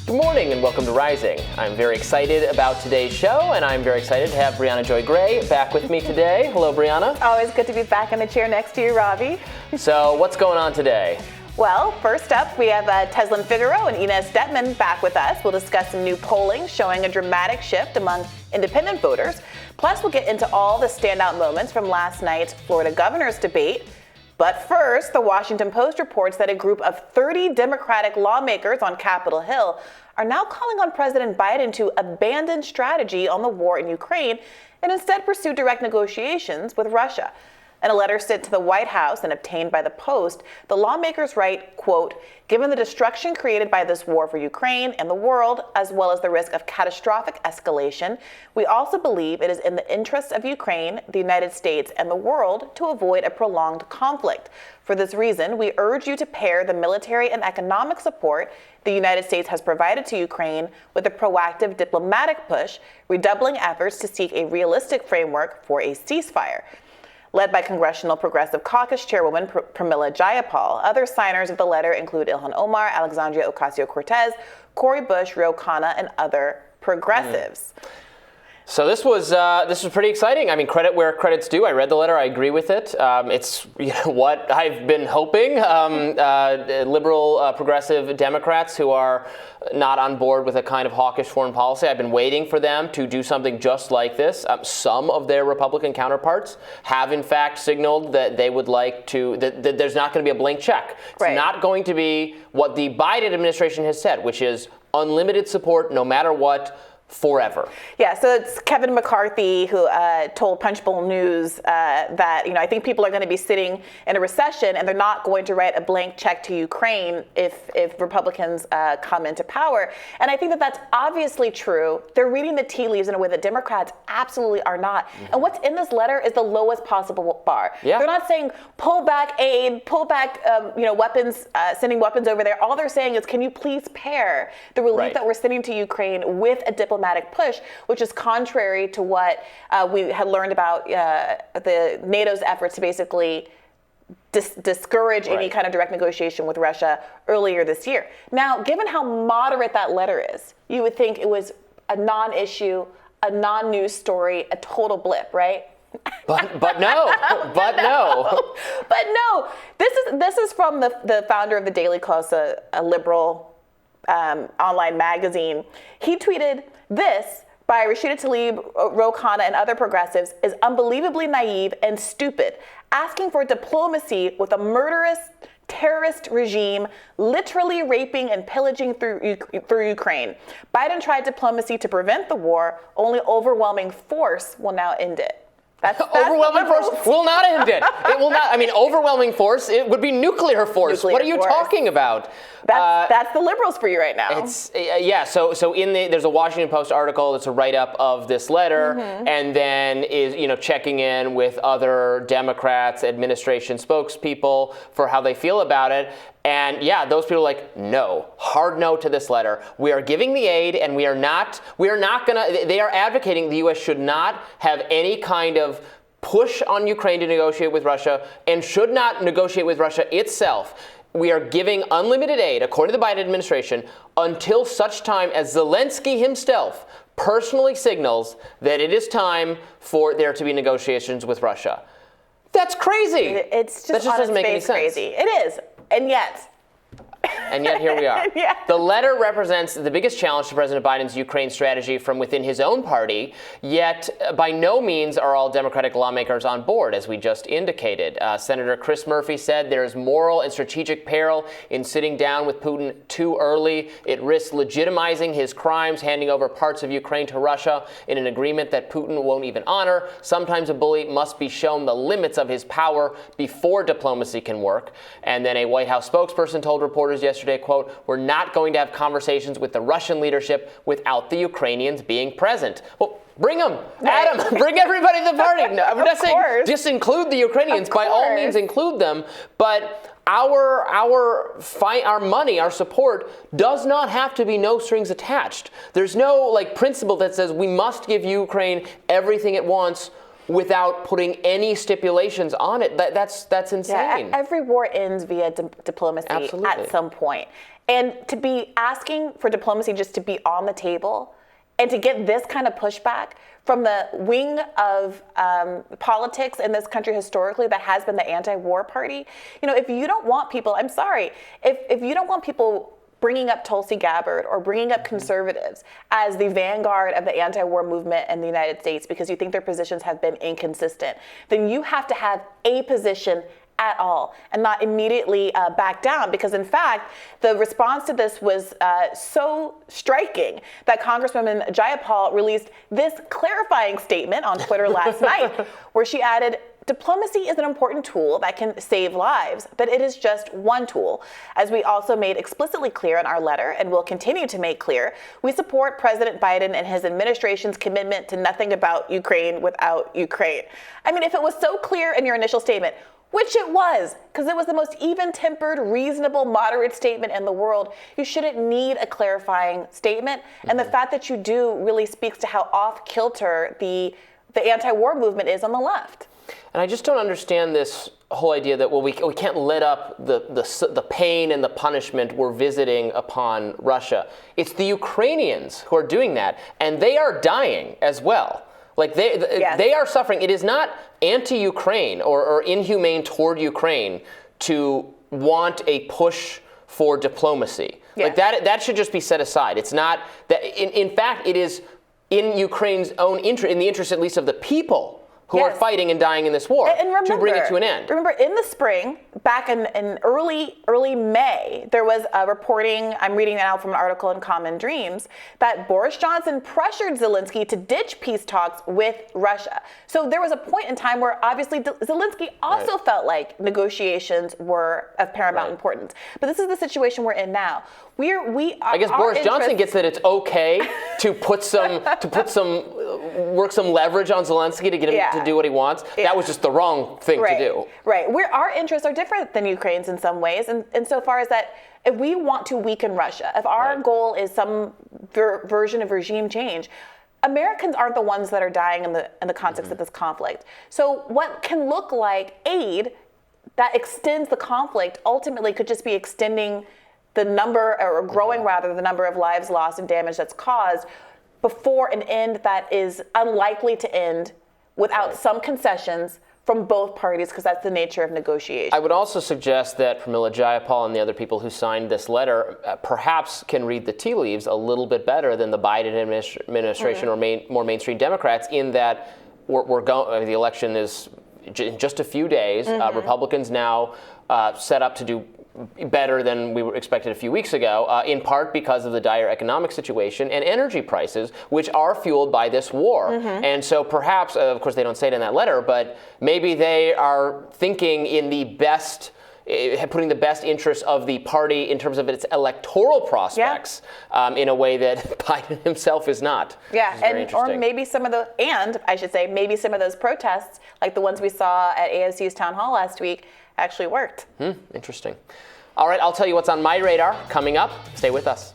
Good morning and welcome to Rising. I'm very excited about today's show, and I'm very excited to have Briahna Joy Gray back with me today. Hello, Briahna. Always good to be back in the chair next to you, Robby. So what's going on today? Well, first up, we have Teslin Figaro and Inez D-Minn back with us. We'll discuss some new polling showing a dramatic shift among independent voters. Plus, we'll get into all the standout moments from last night's Florida governor's debate. But first, the Washington Post reports that a group of 30 Democratic lawmakers on Capitol Hill are now calling on President Biden to abandon strategy on the war in Ukraine and instead pursue direct negotiations with Russia. In a letter sent to the White House and obtained by the Post, the lawmakers write, quote, "Given the destruction created by this war for Ukraine and the world, as well as the risk of catastrophic escalation, we also believe it is in the interests of Ukraine, the United States, and the world to avoid a prolonged conflict. For this reason, we urge you to pair the military and economic support the United States has provided to Ukraine with a proactive diplomatic push, redoubling efforts to seek a realistic framework for a ceasefire." Led by Congressional Progressive Caucus Chairwoman Pramila Jayapal, other signers of the letter include Ilhan Omar, Alexandria Ocasio-Cortez, Cori Bush, Ro Khanna, and other progressives. So this was pretty exciting. I mean, credit where credit's due. I read the letter. I agree with it. It's what I've been hoping. Liberal, progressive Democrats who are not on board with a kind of hawkish foreign policy. I've been waiting for them to do something just like this. Some of their Republican counterparts have, in fact, signaled that they would like to, that there's not going to be a blank check. It's not going to be what the Biden administration has said, which is unlimited support no matter what, forever. Yeah, so it's Kevin McCarthy who told Punchbowl News that, I think people are going to be sitting in a recession and they're not going to write a blank check to Ukraine if Republicans come into power. And I think that that's obviously true. They're reading the tea leaves in a way that Democrats absolutely are not. Mm-hmm. And what's in this letter is the lowest possible bar. Yeah. They're not saying pull back aid, pull back weapons, sending weapons over there. All they're saying is, can you please pair the relief that we're sending to Ukraine with a diplomatic push, which is contrary to what we had learned about the NATO's efforts to basically discourage any kind of direct negotiation with Russia earlier this year. Now, given how moderate that letter is, you would think it was a non-issue, a non-news story, a total blip, right? But no. This is from the founder of the Daily Kos, a liberal online magazine. He tweeted, "This, by Rashida Tlaib, Ro Khanna, and other progressives, is unbelievably naive and stupid, asking for diplomacy with a murderous terrorist regime literally raping and pillaging through Ukraine. Biden tried diplomacy to prevent the war. Only overwhelming force will now end it." That's overwhelming force will not end it. It will not. I mean, overwhelming force, it would be nuclear force. What are you talking about? That's the liberals for you right now. It's So there's a Washington Post article that's a write-up of this letter, and then is checking in with other Democrats, administration spokespeople for how they feel about it. And those people are like, no, hard no to this letter. We are giving the aid, and we are not gonna. They are advocating the U.S. should not have any kind of push on Ukraine to negotiate with Russia, and should not negotiate with Russia itself. We are giving unlimited aid, according to the Biden administration, until such time as Zelensky himself personally signals that it is time for there to be negotiations with Russia. That's crazy. It's just that just doesn't make any sense. Crazy. It is. And yet here we are. The letter represents the biggest challenge to President Biden's Ukraine strategy from within his own party, yet by no means are all Democratic lawmakers on board, as we just indicated. Senator Chris Murphy said there is moral and strategic peril in sitting down with Putin too early. It risks legitimizing his crimes, handing over parts of Ukraine to Russia in an agreement that Putin won't even honor. Sometimes a bully must be shown the limits of his power before diplomacy can work. And then a White House spokesperson told reporters yesterday, quote, "We're not going to have conversations with the Russian leadership without the Ukrainians being present." Well, bring them, Adam, bring everybody to the party. No, I'm not saying just include the Ukrainians. By all means, include them. But our money, our support does not have to be no strings attached. There's no principle that says we must give Ukraine everything it wants without putting any stipulations on it. That's insane. Yeah, every war ends via diplomacy at some point. And to be asking for diplomacy just to be on the table and to get this kind of pushback from the wing of politics in this country historically that has been the anti-war party. If you don't want people, I'm sorry, if you don't want people bringing up Tulsi Gabbard or bringing up conservatives as the vanguard of the anti-war movement in the United States because you think their positions have been inconsistent, then you have to have a position at all and not immediately back down, because in fact the response to this was so striking that Congresswoman Jayapal released this clarifying statement on Twitter last night where she added, "Diplomacy is an important tool that can save lives, but it is just one tool. As we also made explicitly clear in our letter and will continue to make clear, we support President Biden and his administration's commitment to nothing about Ukraine without Ukraine." I mean, if it was so clear in your initial statement, which it was, because it was the most even-tempered, reasonable, moderate statement in the world, you shouldn't need a clarifying statement. And the fact that you do really speaks to how off-kilter the anti-war movement is on the left. And I just don't understand this whole idea that, well, we can't let up the pain and the punishment we're visiting upon Russia. It's the Ukrainians who are doing that, and they are dying as well. Like they are suffering. It is not anti-Ukraine or inhumane toward Ukraine to want a push for diplomacy. Like that should just be set aside. It's not that. In fact, it is in Ukraine's own interest, in the interest at least of the people who are fighting and dying in this war, to bring it to an end. Remember, in the spring, back in early May, there was a reporting, I'm reading now from an article in Common Dreams, that Boris Johnson pressured Zelensky to ditch peace talks with Russia. So there was a point in time where obviously Zelensky also felt like negotiations were of paramount importance. But this is the situation we're in now. I guess Boris Johnson gets that it's okay to work some leverage on Zelensky to get him to do what he wants. That was just the wrong thing to do. Right. Our interests are different than Ukraine's in some ways, and insofar as that, if we want to weaken Russia, if our goal is some version of regime change, Americans aren't the ones that are dying in the context of this conflict. So what can look like aid that extends the conflict ultimately could just be extending the number, or growing rather, the number of lives lost and damage that's caused before an end that is unlikely to end without some concessions from both parties, because that's the nature of negotiation. I would also suggest that Pramila Jayapal and the other people who signed this letter perhaps can read the tea leaves a little bit better than the Biden administration or more mainstream Democrats, in that the election is in just a few days. Republicans now set up to do better than we were expected a few weeks ago, in part because of the dire economic situation and energy prices, which are fueled by this war. And so perhaps, of course they don't say it in that letter, but maybe they are thinking in the best, putting the best interests of the party in terms of its electoral prospects in a way that Biden himself is not. Or maybe some of maybe some of those protests, like the ones we saw at AOC's town hall last week, actually worked. Interesting. All right, I'll tell you what's on my radar coming up. Stay with us.